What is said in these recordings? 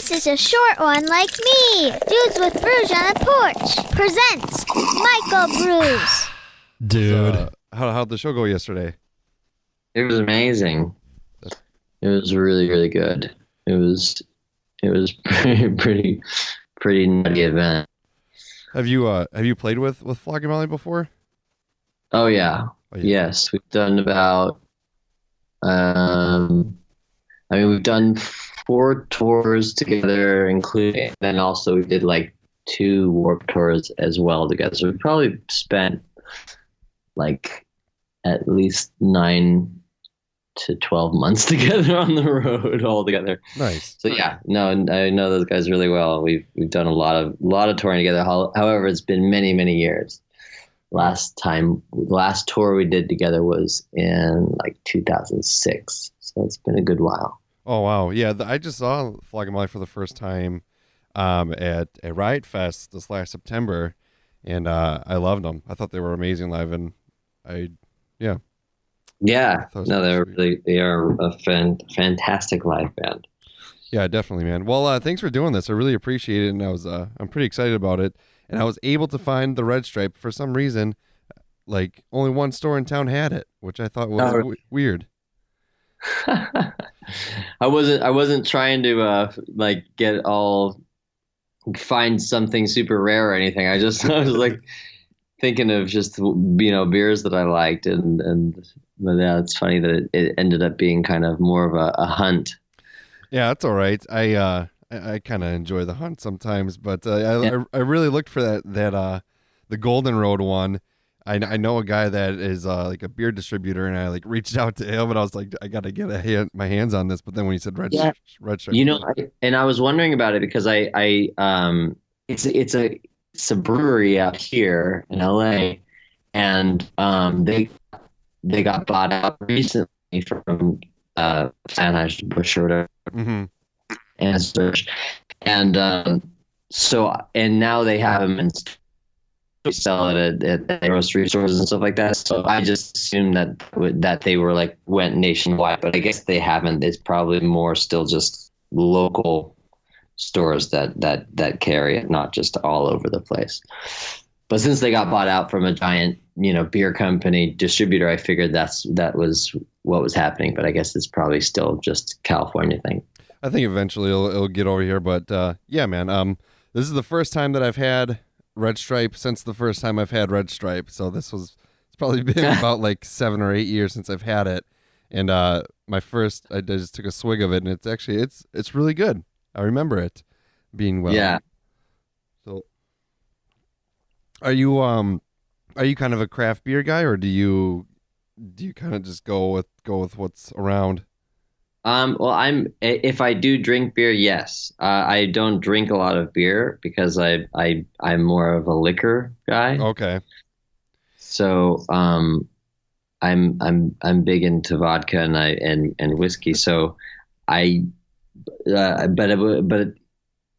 This is a short one like me. Dudes with Brews on the Porch presents Michael Brews. Dude. How'd the show go yesterday? It was amazing. It was really, really good. It was pretty nutty event. Have you played with Flogging Molly before? Oh yeah. Yes, we've done about we've done 4 tours together, including then also we did like 2 Warped tours as well together. So we probably spent like at least 9 to 12 months together on the road all together. Nice. So yeah, no, I know those guys really well. We've done a lot of touring together. However, it's been many years. Last tour we did together was in like 2006. So it's been a good while. Oh wow, yeah. I just saw Flogging Molly for the first time at a Riot Fest this last September, and I loved them. I thought they were amazing live, and yeah. No, they are a fantastic live band. Yeah, definitely, man. Well, thanks for doing this. I really appreciate it, and I'm pretty excited about it. And I was able to find the Red Stripe for some reason. Like only one store in town had it, which I thought was weird. I wasn't trying to find something super rare or anything. I was like thinking of just beers that I liked, but yeah, it's funny that it ended up being kind of more of a hunt. Yeah, that's all right. I kind of enjoy the hunt sometimes, but I really looked for that the Golden Road one. I know a guy that is like a beer distributor, and I like reached out to him, and I was like, I got to get my hands on this. But then when he said Red Stripe, I was wondering about it because it's a brewery out here in LA, and they got bought out recently from Anheuser-Busch or whatever. Mm-hmm. And now they have them and sell it at grocery stores and stuff like that. So I just assumed that they were went nationwide, but I guess they haven't. It's probably more still just local stores that carry it, not just all over the place. But since they got bought out from a giant, beer company distributor, I figured that was what was happening. But I guess it's probably still just a California thing. I think eventually it'll get over here, but yeah, man. This is the first time that I've had Red Stripe since the first time I've had Red Stripe. So it's probably been about like 7 or 8 years since I've had it, and I just took a swig of it, and it's really good. I remember it being well. Yeah. So, are you kind of a craft beer guy, or do you kind of just go with what's around? Well, if I do drink beer, yes. I don't drink a lot of beer because I'm more of a liquor guy. Okay. So, I'm big into vodka and whiskey. So but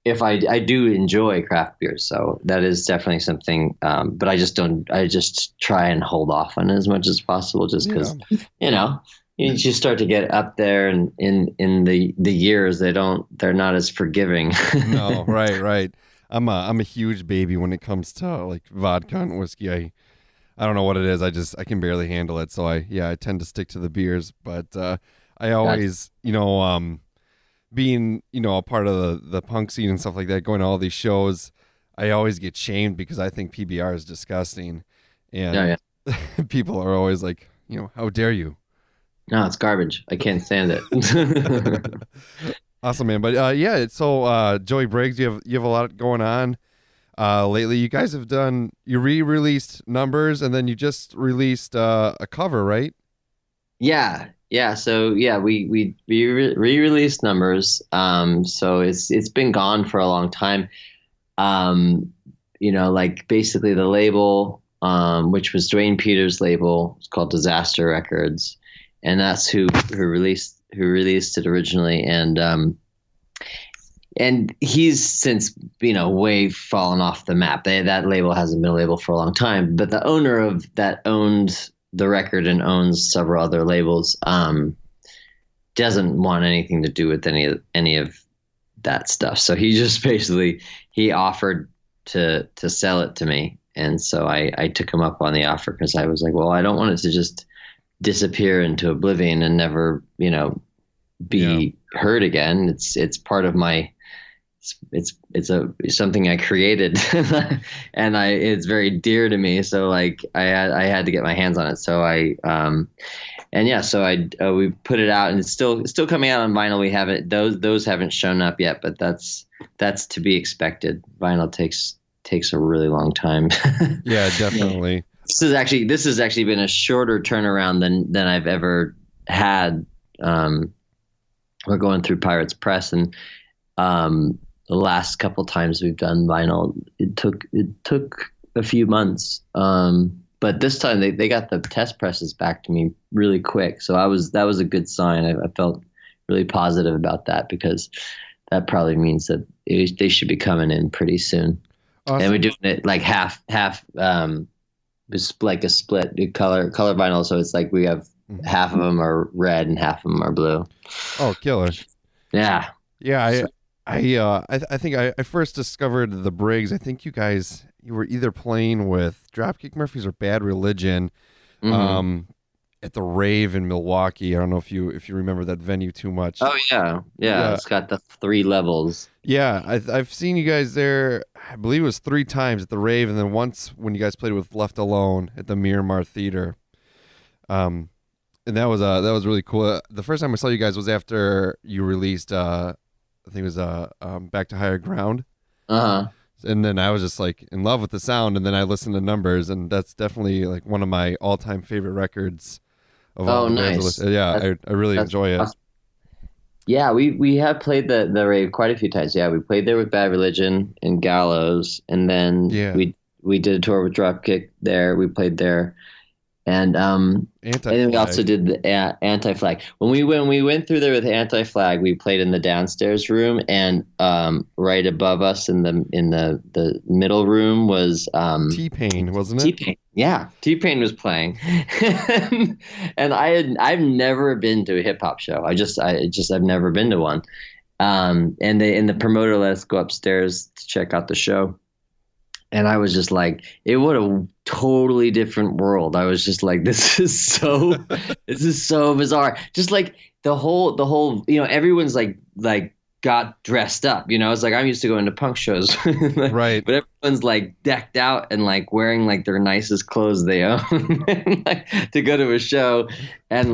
if I do enjoy craft beers, so that is definitely something. But I just try and hold off on it as much as possible, just because, you just start to get up there, and in the years they're not as forgiving. No, right. I'm a huge baby when it comes to like vodka and whiskey. I don't know what it is. I can barely handle it. So I tend to stick to the beers. But I always, being a part of the punk scene and stuff like that, going to all these shows, I always get shamed because I think PBR is disgusting, and people are always like, how dare you? No, it's garbage. I can't stand it. Awesome, man. But so Joey Briggs, you have a lot going on lately. You guys have you re-released Numbers, and then you just released a cover, right? Yeah. So we re-released Numbers. So it's been gone for a long time. Basically the label, which was Dwayne Peters' label, it's called Disaster Records. And that's who released it originally, and he's since way fallen off the map. That label hasn't been a label for a long time. But the owner of that owned the record and owns several other labels doesn't want anything to do with any of that stuff. So he just basically he offered to sell it to me, and so I took him up on the offer because I was like, well, I don't want it to just disappear into oblivion and never, be heard again. It's part of my it's something I created, and it's very dear to me. So like I had to get my hands on it. So we put it out, and it's still coming out on vinyl. We haven't those haven't shown up yet, but that's to be expected. Vinyl takes a really long time. Yeah, definitely. This has actually been a shorter turnaround than I've ever had. We're going through Pirates Press, and the last couple times we've done vinyl, it took a few months. But this time they got the test presses back to me really quick. So that was a good sign. I felt really positive about that, because that probably means that they should be coming in pretty soon. Awesome. And we're doing it like half, like a split color vinyl. So it's like we have half of them are red and half of them are blue. Oh, killer. Yeah. Yeah. I think I first discovered the Briggs. I think you were either playing with Dropkick Murphys or Bad Religion, at the Rave in Milwaukee. I don't know if you remember that venue too much. Oh yeah. It's got the 3 levels. Yeah, I've seen you guys there. I believe it was 3 times at the Rave, and then once when you guys played with Left Alone at the Miramar Theater. And that was really cool. The first time I saw you guys was after you released I think it was Back to Higher Ground. And then I was just like in love with the sound, and then I listened to Numbers, and that's definitely like one of my all-time favorite records of all the bands. Yeah, I really enjoy it. Awesome. Yeah, we have played the Rave quite a few times. Yeah, we played there with Bad Religion and Gallows, and then we did a tour with Dropkick there. We played there. And then we also did the Anti-Flag. When we went through there with Anti-Flag, we played in the downstairs room, and right above us in the middle room was T-Pain, wasn't it? T-Pain, yeah, T-Pain was playing, and I've never been to a hip hop show. I've never been to one. And the promoter let us go upstairs to check out the show. And I was just like, it was a totally different world. I was just like, this is so bizarre. Just like the whole, everyone's like got dressed up, It's like, I'm used to going to punk shows, right? But everyone's like decked out and like wearing like their nicest clothes they own to go to a show, and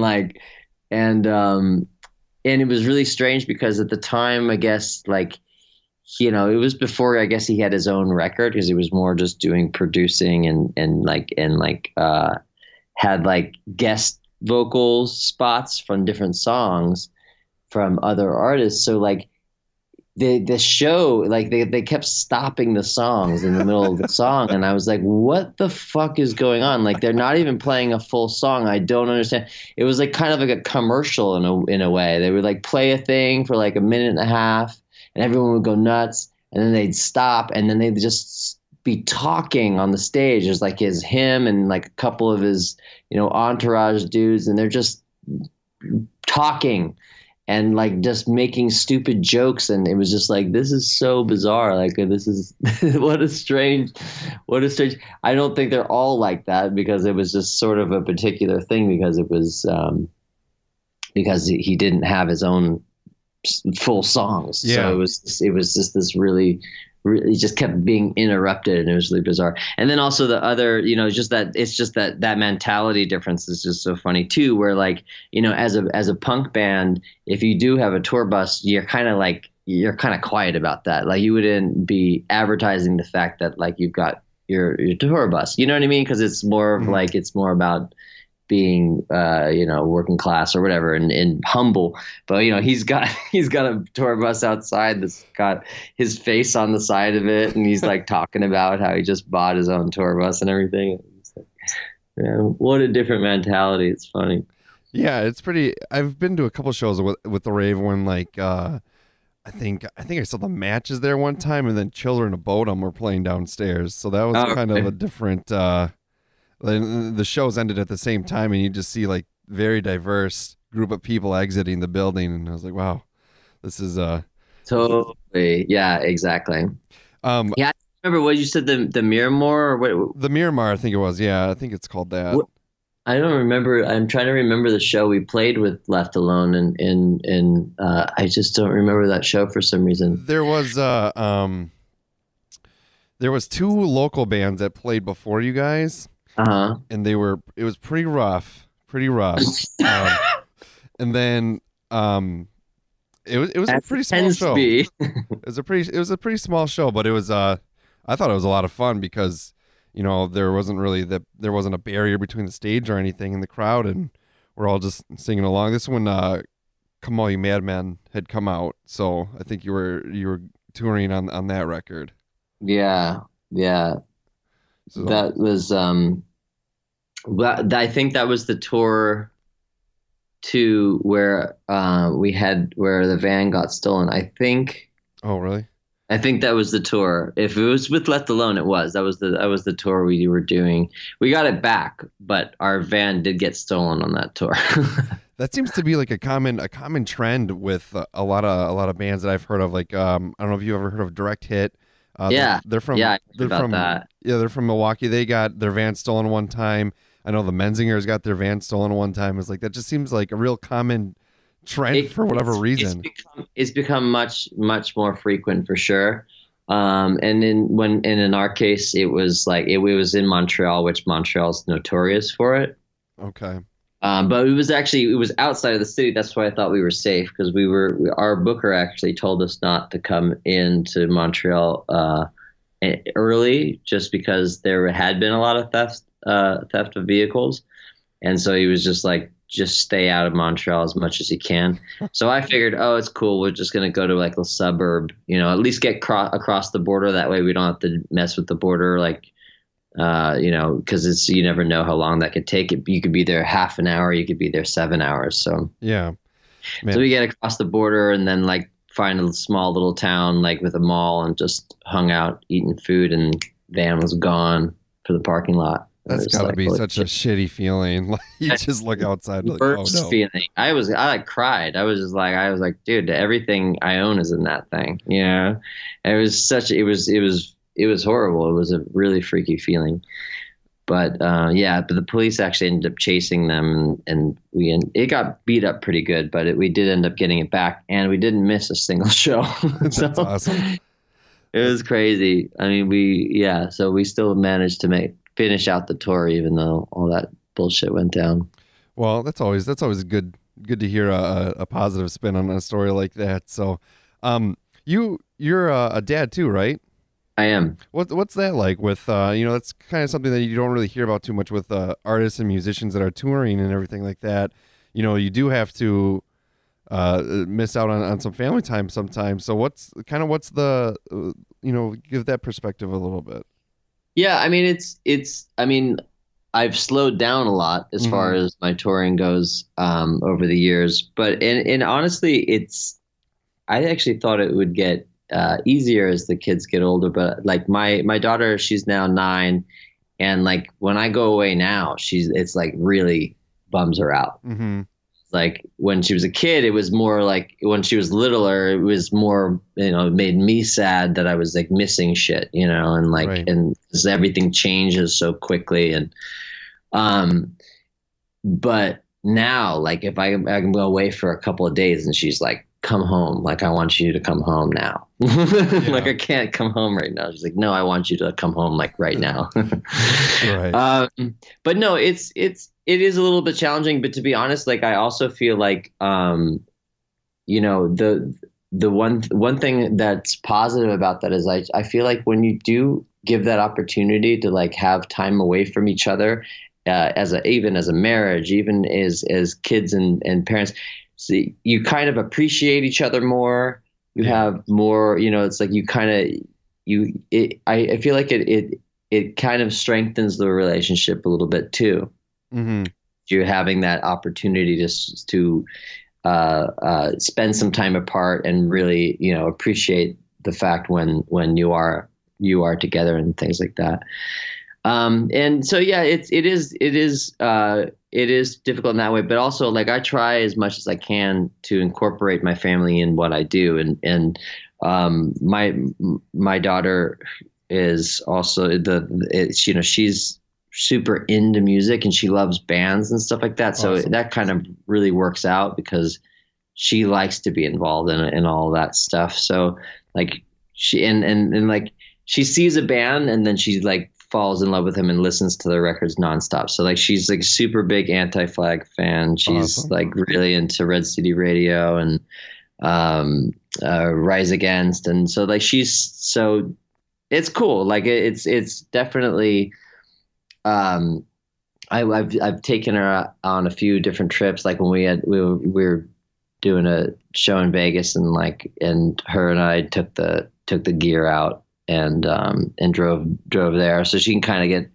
it was really strange because at the time, I guess, like, it was before, I guess, he had his own record, because he was more just doing producing and had like guest vocal spots from different songs from other artists. So like the show, like they kept stopping the songs in the middle of the song, and I was like, what the fuck is going on? Like, they're not even playing a full song. I don't understand. It was like kind of like a commercial in a way. They would like play a thing for like a minute and a half, and everyone would go nuts, and then they'd stop, and then they'd just be talking on the stage. There's like him and like a couple of his, entourage dudes, and they're just talking and like just making stupid jokes. And it was just like, this is so bizarre. Like, this is what a strange. I don't think they're all like that, because it was just sort of a particular thing, because it was because he didn't have his own full songs. Yeah. So it was just this really just kept being interrupted, and it was really bizarre. And then also the other, just that mentality difference is just so funny too, where like, as a punk band, if you do have a tour bus, you're kind of quiet about that. Like, you wouldn't be advertising the fact that like you've got your tour bus, you know what I mean? Because it's more of like, it's more about being working class or whatever, and humble. But he's got a tour bus outside that's got his face on the side of it, and he's like talking about how he just bought his own tour bus and everything. Like, what a different mentality. It's funny. Yeah, it's pretty. I've been to a couple shows with the Rave when like I think I saw the Matches there one time, and then Children of Bodom were playing downstairs, so that was kind of a different the shows ended at the same time, and you just see like very diverse group of people exiting the building, and I was like, wow, this is Totally. Yeah, exactly. Um, Yeah, I remember what you said, the Miramar or what, the Miramar, I think it was. Yeah, I think it's called that. what I don't remember. I'm trying to remember the show we played with Left Alone, and I just don't remember that show for some reason. There was two local bands that played before you guys, Uh and it was pretty rough. And then it was a As it pretty small tends to show. be. It was a pretty small show, but it was I thought it was a lot of fun because there wasn't a barrier between the stage or anything in the crowd, and we're all just singing along. This one, "Come All You Madmen" had come out, so I think you were touring on that record. Yeah, yeah. So That was I think that was the tour to where we had where the van got stolen. oh really? I think that was the tour. If it was with Left Alone, it was. That was the tour we were doing. We got it back, but our van did get stolen on that tour. That seems to be like a common trend with a lot of bands that I've heard of. Like I don't know if you ever heard of Direct Hit. Yeah. They're from Yeah, I heard they're about from that. yeah they're from Milwaukee. They got their van stolen one time. I know the Menzingers got their van stolen one time. It's like that just seems like a real common trend for whatever reason. It's become much more frequent for sure. And in our case, it was like it was in Montreal, which Montreal's notorious for it. Okay. But it was outside of the city. That's why I thought we were safe because our booker actually told us not to come into Montreal early, just because there had been a lot of theft of vehicles, and so he was just like, just stay out of Montreal as much as you can. So I figured, oh, it's cool. We're just gonna go to like a suburb, at least get across the border. That way, we don't have to mess with the border, like because you never know how long that could take. You could be there half an hour, you could be there 7 hours. So Yeah, so man. we get across the border and then like find a small little town like with a mall and just hung out eating food, and van was gone for the parking lot. That's got to Like, be holy such a shit. shitty feeling. Like you just look outside, like, oh Worst no. feeling. I like cried. I was like, dude, everything I own is in that thing. It was it was horrible. It was a really freaky feeling. But but the police actually ended up chasing them, and it got beat up pretty good. But we did end up getting it back, and we didn't miss a single show. That's awesome. It was crazy. I mean, so we still managed to finish out the tour, even though all that bullshit went down. Well, that's always good to hear a positive spin on a story like that. So, you're a dad too, right? I am. What's that like with that's kind of something that you don't really hear about too much with artists and musicians that are touring and everything like that. You do have to miss out on some family time sometimes. So what's the give that perspective a little bit. Yeah, I mean I mean I've slowed down a lot as far as my touring goes over the years, but and honestly, I actually thought it would get easier as the kids get older. But like my daughter, she's now 9, and like when I go away now, it's like really bums her out. Mm-hmm. Like when she was a kid, it was more like when she was littler, it was more, it made me sad that I was like missing shit, and like, Right. and 'cause everything changes so quickly. And, but now, like if I can go away for a couple of days and she's like, come home. Like, I want you to come home now. Like, I can't come home right now. She's like, no, I want you to come home like right now. Right. But no, it is a little bit challenging, but to be honest, like I also feel like the one thing that's positive about that is I feel like when you do give that opportunity to like have time away from each other, even as a marriage, even as kids and parents, see, you kind of appreciate each other more. You have more, it's like you kind of I feel like it kind of strengthens the relationship a little bit too. Mm-hmm. You're having that opportunity to spend some time apart and really, appreciate the fact when you are together and things like that. And so, yeah, it is it is difficult in that way, but also like I try as much as I can to incorporate my family in what I do, and my daughter is also she's super into music and she loves bands and stuff like that. So Awesome. that kind of really works out because she likes to be involved in all that stuff. So like she and like she sees a band and then she like falls in love with him and listens to their records nonstop. So like she's like super big Anti-Flag fan. She's Awesome. like really into Red City Radio and Rise Against, and so like it's cool. Like it's definitely I've taken her on a few different trips. Like when we were doing a show in Vegas, and her and I took the gear out and drove there, so she can kind of get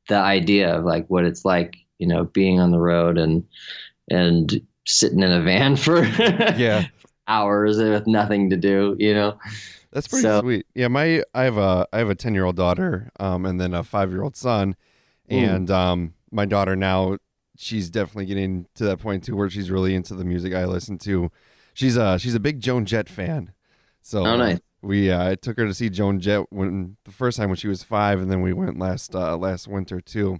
the idea of like what it's like, being on the road and sitting in a van for Yeah. hours with nothing to do. That's pretty So- sweet. Yeah, I have a 10-year-old daughter, and then a 5-year-old son, and my daughter now, she's definitely getting to that point too where she's really into the music I listen to. She's a big Joan Jett fan. So Oh, nice. I took her to see Joan Jett the first time when she was 5, and then we went last winter too.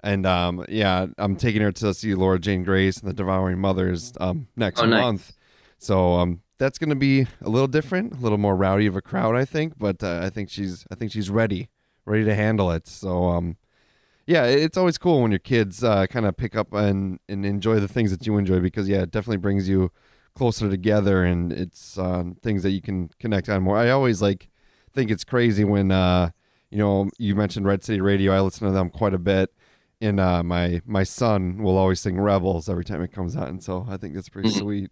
And I'm taking her to see Laura Jane Grace and the Devouring Mothers next Oh, nice. month. So that's gonna be a little different, a little more rowdy of a crowd, I think. But I think she's ready to handle it. So yeah, it's always cool when your kids kind of pick up and enjoy the things that you enjoy, because it definitely brings you closer together, and it's things that you can connect on more. I always think it's crazy when you mentioned Red City Radio. I listen to them quite a bit, and my son will always sing Rebels every time it comes out, and so I think that's pretty sweet.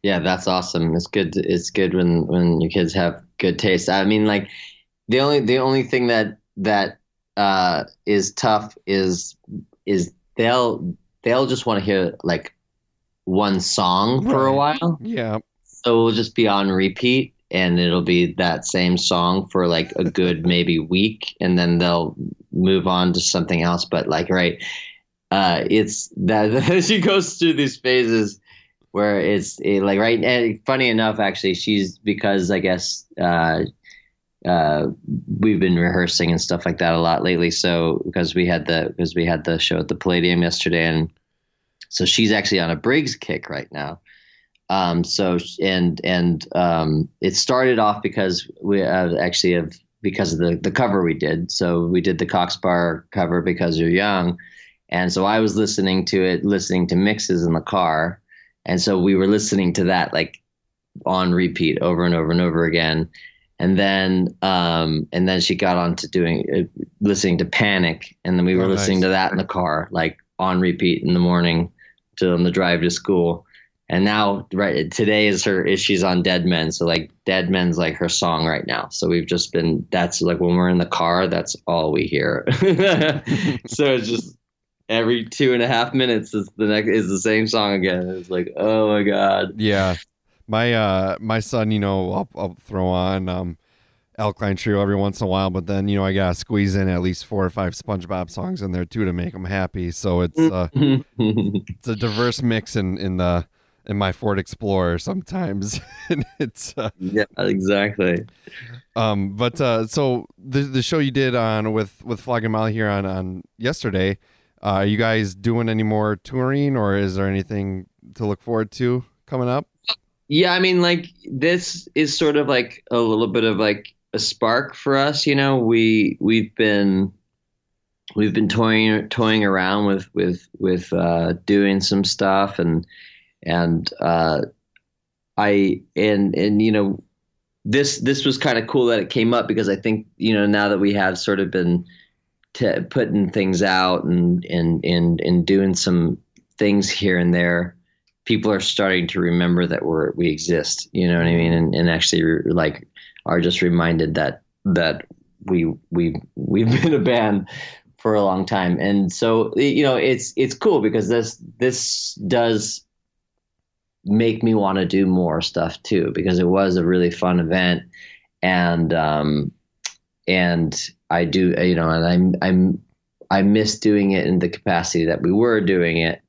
Yeah, that's awesome. It's good. It's good when your kids have good taste. I mean, like the only thing that is tough is they'll just want to hear like one song for a Right. while. Yeah. So we'll just be on repeat, and it'll be that same song for like a good maybe week, and then they'll move on to something else. But like, right, it's that she goes through these phases where like right. And funny enough, actually, because I guess we've been rehearsing and stuff like that a lot lately. So because we had the show at the Palladium yesterday, and so she's actually on a Briggs kick right now. It started off because we because of the cover we did. So we did the Cox Bar cover, Because You're Young. And so I was listening to mixes in the car. And so we were listening to that like on repeat over and over and over again. And then she got on to listening to Panic. And then we were listening to that in the car, like on repeat in the morning on the drive to school. And now, right, today she's on Dead Men. So like Dead Men's like her song right now. So that's like when we're in the car, that's all we hear. So it's just every 2.5 minutes is the same song again. It's like, oh my God. Yeah. My son, I'll throw on Alkaline Trio every once in a while, but then I gotta squeeze in at least 4 or 5 SpongeBob songs in there too to make him happy. So it's it's a diverse mix in my Ford Explorer sometimes. And it's yeah, exactly. but so the show you did on with Flag and Molly here on yesterday, are you guys doing any more touring, or is there anything to look forward to coming up? Yeah, I mean, like this is sort of like a little bit of like a spark for us. We've been toying around with doing some stuff, and this was kind of cool that it came up, because I think now that we have sort of been putting things out and doing some things here and there, people are starting to remember that we exist. You know what I mean? And actually like are just reminded that we've been a band for a long time. And so it's cool, because this does make me want to do more stuff too, because it was a really fun event, and I do, and I miss doing it in the capacity that we were doing it.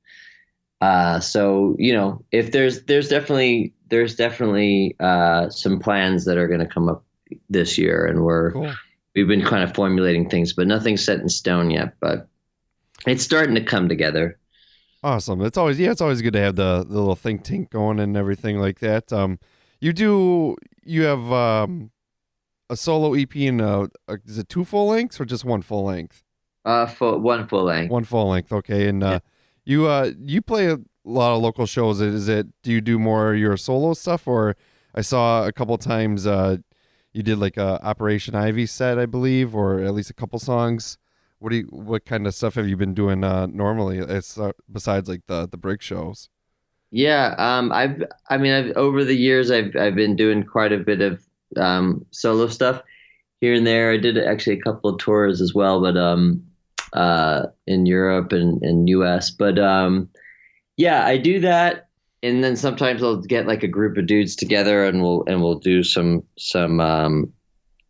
So if there's definitely some plans that are going to come up this year, and Cool. we've been kind of formulating things, but nothing's set in stone yet. But it's starting to come together. Awesome. It's always good to have the little think tank going and everything like that. You have a solo EP and is it 2 full lengths or just 1 full length? One full length. 1 full length. Okay. And you play a lot of local shows. Do you do more your solo stuff, or I saw a couple times you did like a Operation Ivy set, I believe, or at least a couple songs. What kind of stuff have you been doing normally? It's besides like the Briggs shows. Yeah, I've over the years I've been doing quite a bit of solo stuff here and there. I did actually a couple of tours as well, but in Europe and US. But yeah, I do that, and then sometimes I'll get like a group of dudes together, and we'll do some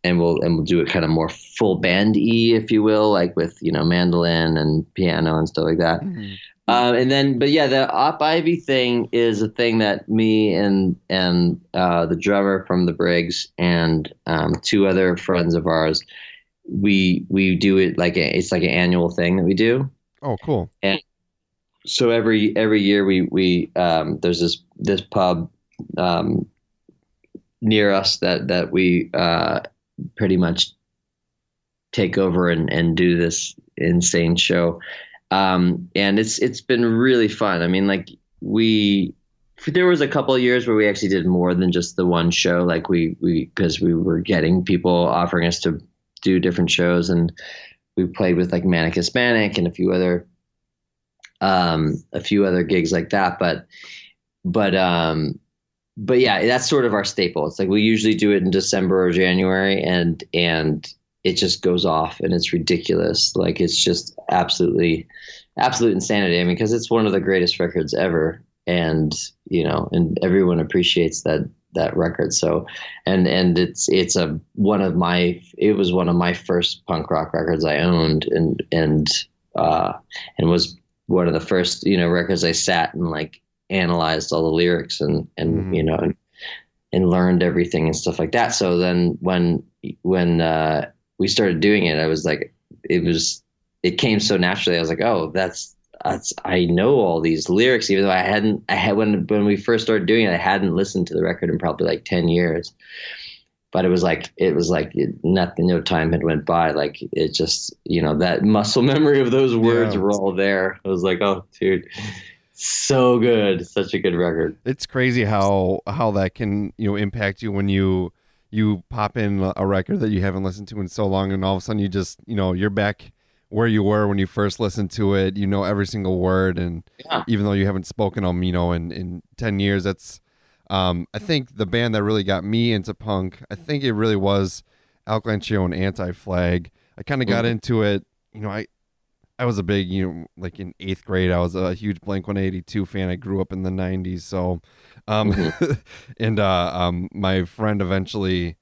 and we'll do it kind of more full band-y, if you will, like with mandolin and piano and stuff like that. Mm-hmm. But yeah, the Op Ivy thing is a thing that me and the drummer from the Briggs and 2 other friends of ours, we do it it's like an annual thing that we do. Oh, cool. And so every year we there's this pub near us that we pretty much take over and do this insane show. And it's been really fun. I mean, like there was a couple of years where we actually did more than just the one show. Like because we were getting people offering us to do different shows, and we played with like Manic Hispanic and a few other gigs like that. But yeah, that's sort of our staple. It's like we usually do it in December or January, and it just goes off, and it's ridiculous. Like it's just absolute insanity. I mean, because it's one of the greatest records ever, and and everyone appreciates that record. So, and it was one of my first punk rock records I owned, and was one of the first records I sat and like analyzed all the lyrics and Mm-hmm. And learned everything and stuff like that. So then when we started doing it, I was like, it came so naturally. I was like, oh, that's I know all these lyrics, even though when we first started doing it, I hadn't listened to the record in probably like 10 years. But it was like nothing, no time had went by. Like it just, that muscle memory of those words were all there. I was like, oh, dude, so good, such a good record. It's crazy how that can impact you when you pop in a record that you haven't listened to in so long, and all of a sudden you just you're back where you were when you first listened to it. Every single word, and even though you haven't spoken them in 10 years, that's I think the band that really got me into punk, I think it really was Alkaline Trio and Anti-Flag. I kind of got into it, I was a big, like in 8th grade, I was a huge Blink-182 fan. I grew up in the 90s. So, and my friend eventually,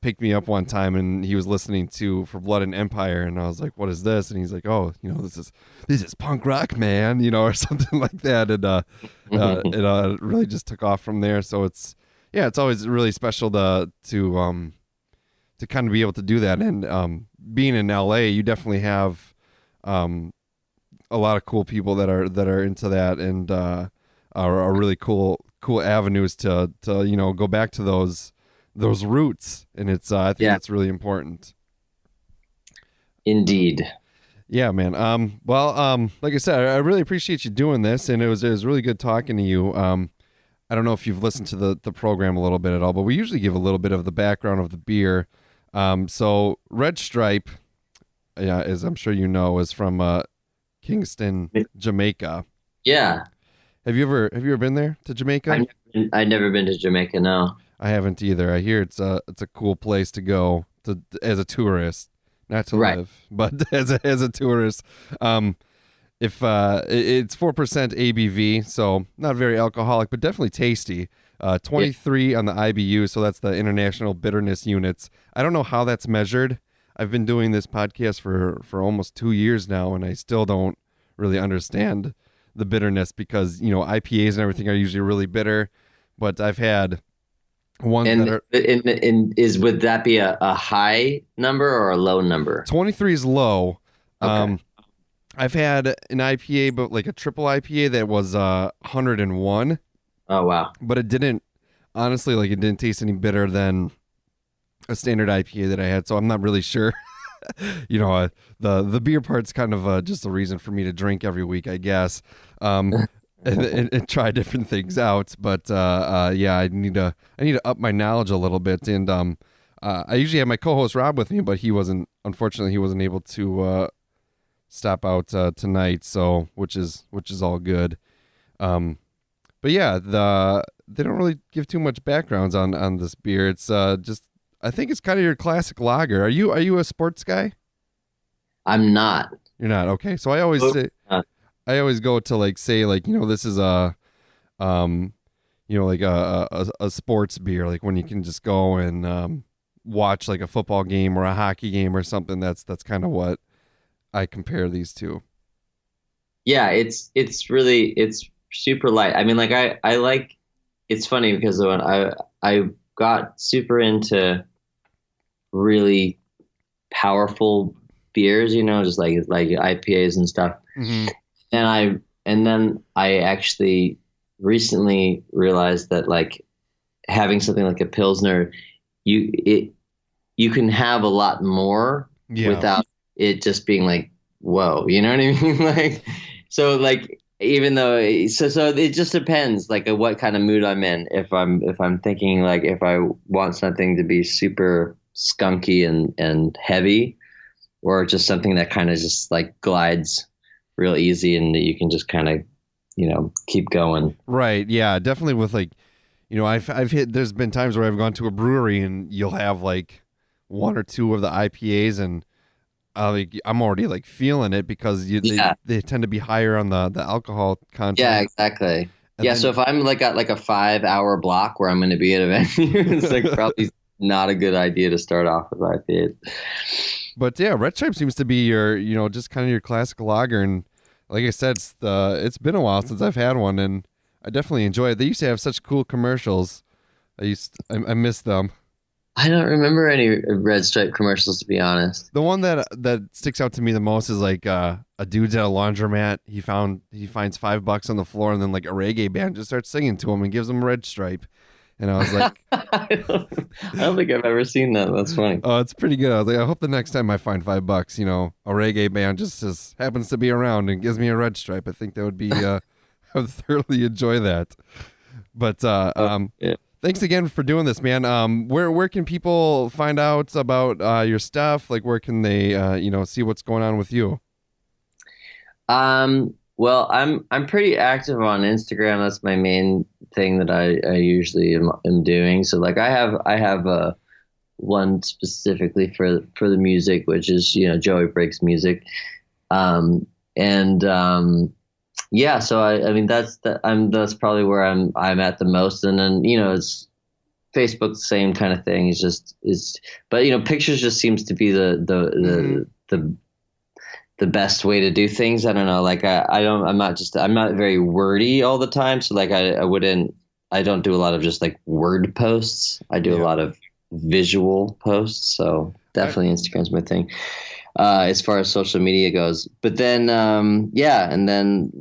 picked me up one time, and he was listening to For Blood and Empire. And I was like, what is this? And he's like, oh, this is punk rock, man, or something like that. And it really just took off from there. So it's always really special to kind of be able to do that. And being in LA, you definitely have a lot of cool people that are into that, and are really cool avenues to go back to those roots, and it's I think that's really important. Indeed. Yeah, man. Like I said, I really appreciate you doing this, and it was really good talking to you. I don't know if you've listened to the program a little bit at all, but we usually give a little bit of the background of the beer. So Red Stripe, as I'm sure you know, is from Kingston, Jamaica. Yeah. Have you ever been there to Jamaica? I've never been to Jamaica. No. I haven't either. I hear it's a cool place to go as a tourist, not to live, but as a tourist. If it's 4% ABV, so not very alcoholic, but definitely tasty. 23 on the IBU, so that's the International Bitterness Units. I don't know how that's measured. I've been doing this podcast for almost 2 years now, and I still don't really understand the bitterness because, IPAs and everything are usually really bitter, but I've had ones that are. Would that be a high number or a low number? 23 is low. Okay. I've had an IPA, but like a triple IPA that was 101. Oh, wow. But it didn't, honestly, like it didn't taste any better than a standard IPA that I had. So I'm not really sure. The beer part's kind of just a reason for me to drink every week, I guess, and try different things out. But yeah, I need to up my knowledge a little bit. And I usually have my co-host Rob with me, but unfortunately he wasn't able to stop out tonight. So which is all good. But yeah, they don't really give too much backgrounds on this beer. It's just, I think it's kind of your classic lager. Are you a sports guy? I'm not. You're not. Okay. So I always go to this is a a sports beer, like when you can just go and watch like a football game or a hockey game or something. That's kind of what I compare these to. Yeah, it's super light. I mean, like I like. It's funny because when I got super into really powerful beers, just like IPAs and stuff. Mm-hmm. And then I actually recently realized that like having something like a Pilsner, you can have a lot more without it just being like, whoa, you know what I mean? Like, so like, even though, so it just depends like what kind of mood I'm in. If I'm thinking like, if I want something to be super skunky and heavy, or just something that kind of just like glides real easy and that you can just kind of, keep going. Right. Yeah, definitely with like, I've hit, there's been times where I've gone to a brewery and you'll have like one or two of the IPAs and I'm already like feeling it because they tend to be higher on the alcohol content. Yeah, exactly. So if I'm like got like a 5-hour block where I'm going to be at a venue, it's like probably not a good idea to start off with IPAs. But yeah, Red Stripe seems to be your, just kind of your classic lager, and like I said, it's been a while since I've had one, and I definitely enjoy it. They used to have such cool commercials. I miss them. I don't remember any Red Stripe commercials, to be honest. The one that sticks out to me the most is like a dude's at a laundromat. He finds $5 on the floor, and then like a reggae band just starts singing to him and gives him a Red Stripe. And I was like, I don't think I've ever seen that. That's funny. Oh, it's pretty good. I was like, I hope the next time I find $5, a reggae band just happens to be around and gives me a Red Stripe. I think that would be, I would thoroughly enjoy that. But yeah. Thanks again for doing this, man. Where can people find out about your stuff? Like, where can they, see what's going on with you? Well, I'm pretty active on Instagram. That's my main thing that I usually am doing. So like I have one specifically for the music, which is Joey Briggs music, yeah. So I mean that's probably where I'm at the most, and then it's Facebook, the same kind of thing. But pictures just seems to be the best way to do things. I don't know. Like I'm not very wordy all the time. So like I don't do a lot of just like word posts. I do a lot of visual posts. So definitely Instagram's my thing, as far as social media goes. But then, and then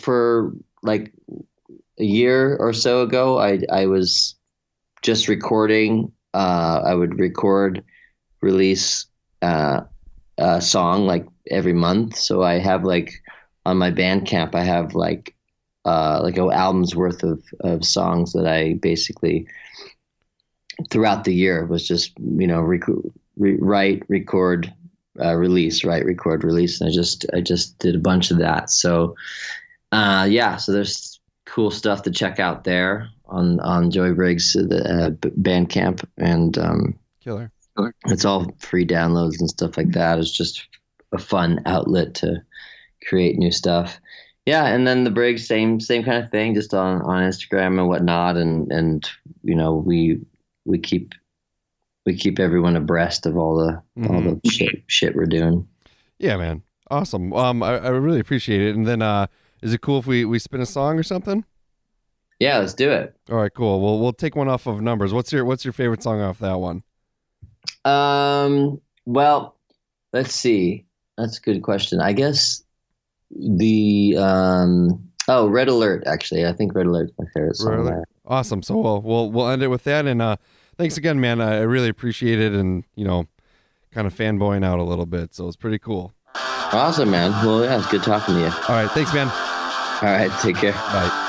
for like a year or so ago, I was just recording. I would release a song like every month. So I have like on my Bandcamp, I have like an album's worth of songs that I basically throughout the year was just write, record, release, write, record, release, and I just did a bunch of that. So so there's cool stuff to check out there on Joey Briggs Bandcamp, and Killer. It's all free downloads and stuff like that. It's just a fun outlet to create new stuff. Yeah, and then the Briggs, same kind of thing, just on Instagram and whatnot, and we keep everyone abreast of all the shit we're doing. Yeah, man. Awesome. I really appreciate it. And then, is it cool if we spin a song or something? Yeah, let's do it. All right, cool. We'll take one off of Numbers. What's your favorite song off that one? Well, let's see. That's a good question. I guess the Red Alert. Actually, I think Red Alert's my favorite song. Really? There. Awesome. So we'll end it with that. And thanks again, man. I really appreciate it. And kind of fanboying out a little bit. So it's pretty cool. Awesome, man. Well, yeah, it's good talking to you. All right, thanks, man. All right, take care. Bye.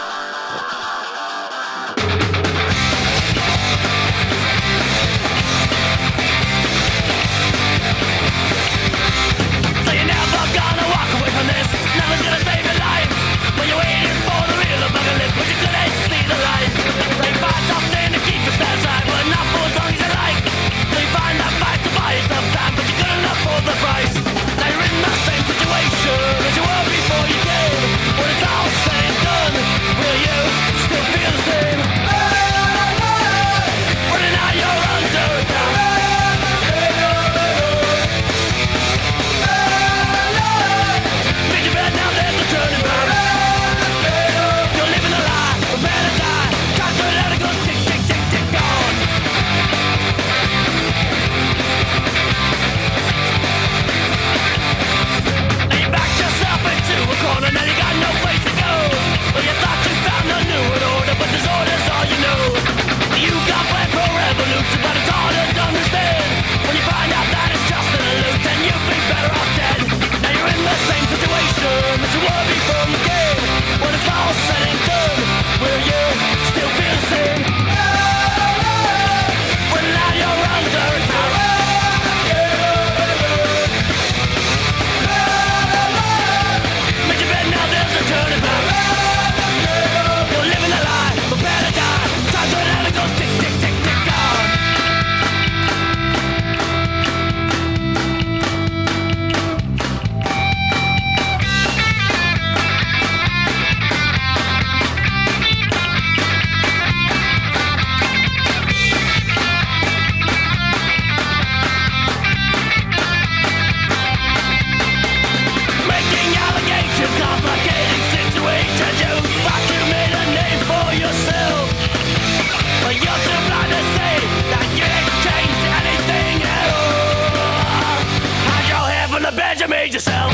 made yourself.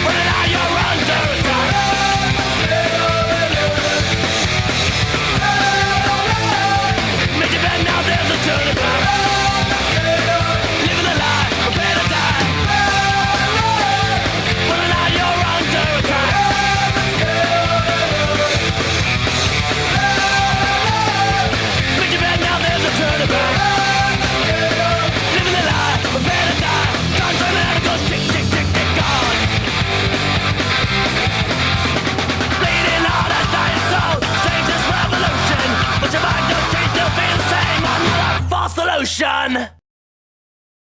But now you're under attack. Make your bed, now there's a turning back. Living a lie, prepare to die. But now you're under attack. Make your bed, now there's a turning back. Living a lie, prepare to die. Time turning out, it goes tick, tick, tick, tick, gone. Bleeding heart and dying soul, change this revolution. But your mind don't change, they'll be the same. Another false solution.